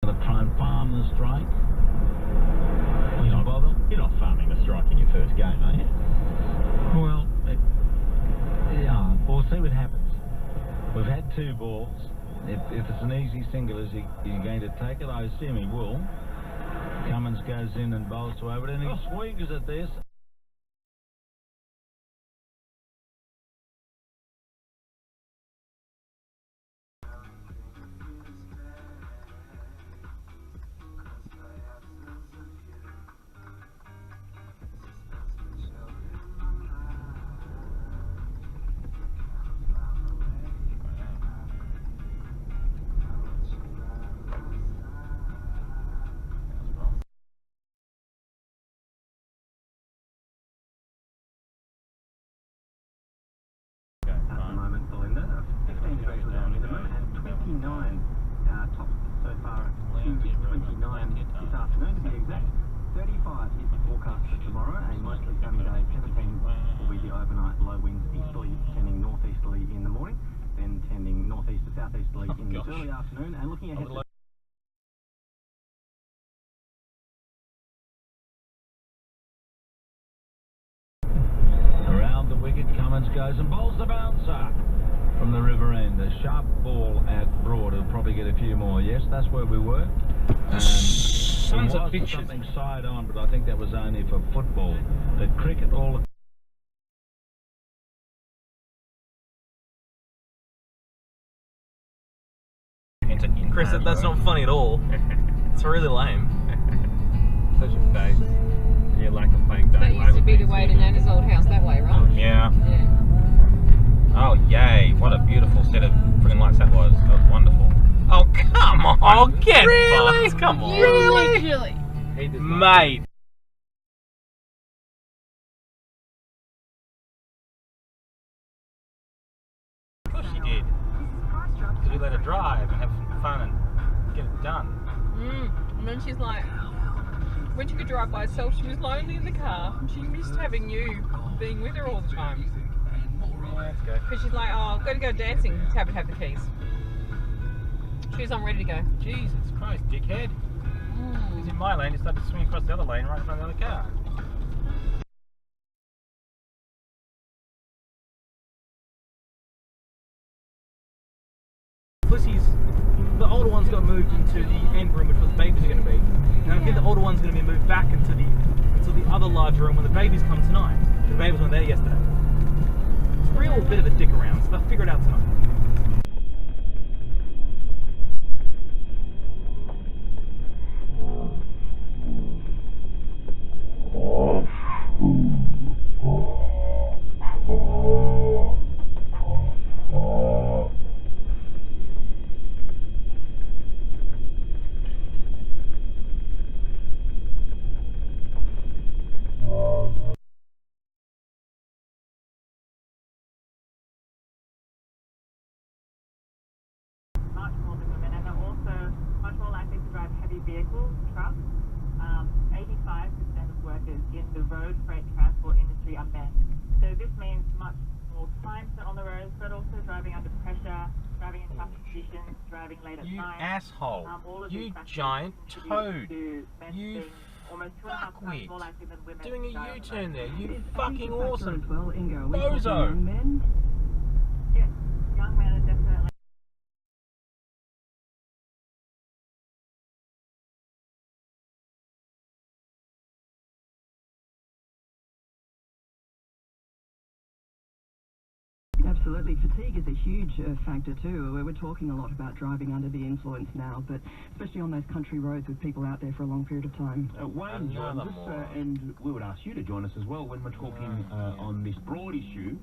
Gonna try and farm the strike. You don't bother. You're not farming the strike in your first game, are you? Well, yeah, we'll see what happens. We've had 2 balls. If it's an easy single, is he going to take it? I assume he will. Cummins goes in and bowls to over, and he swings at this. This afternoon to be exact. 35 is the forecast for tomorrow. A mostly sunny day. 17 will be the overnight low winds, easterly tending northeasterly in the morning, then tending northeast to southeasterly in the early afternoon. And looking ahead to around the wicket, Cummins goes and bowls the bouncer from the river end. A sharp ball at Broad. He'll probably get a few more. Yes, that's where we were. Tons of pitches. Something side on, but I think that was only for football. The cricket, all. Chris, that's not funny at all. It's really lame. Such a face. And your lack of playing day. That used to be the way to Nana's old house that way, right? Yeah. Yeah. Oh, yay. What a beautiful set of friggin' lights that was. That was wonderful. Oh, come on. Oh, get really? fucked. Come on. Really? Mate. Of course she did. Because we let her drive and have some fun and get it done. And then she's like, when she could drive by herself, she was lonely in the car. And she missed having you being with her all the time. Yeah, let's go. Because she's like, oh, I've got to go dancing. Tab would have the keys. She was, I'm ready to go. Jesus Christ, dickhead. He's in my lane, he started to swing across the other lane right in front of the other car. Pussies, the older ones got moved into the end room, which was the babies are going to be. And I think the older one's going to be moved back into the other large room when the babies come tonight. The babies weren't there yesterday. It's a real bit of a dick around, so they'll figure it out tonight. Much more than women, and they're also much more likely to drive heavy vehicles, trucks. 85% of workers in the road freight transport industry are men. So this means much more time spent on the roads, but also driving under pressure, driving in tough conditions, driving late at You night. asshole. All of You these factors giant contribute toad. to men You being almost 2.5 times more likely than women Doing to a die on the U-turn road. there. You fucking awesome. well, Ingo. Bozo. Men. Yes, young men are definitely. Absolutely. Fatigue is a huge factor too. We're talking a lot about driving under the influence now, but especially on those country roads with people out there for a long period of time. Wayne joins us, and we would ask you to join us as well when we're talking on this broad issue.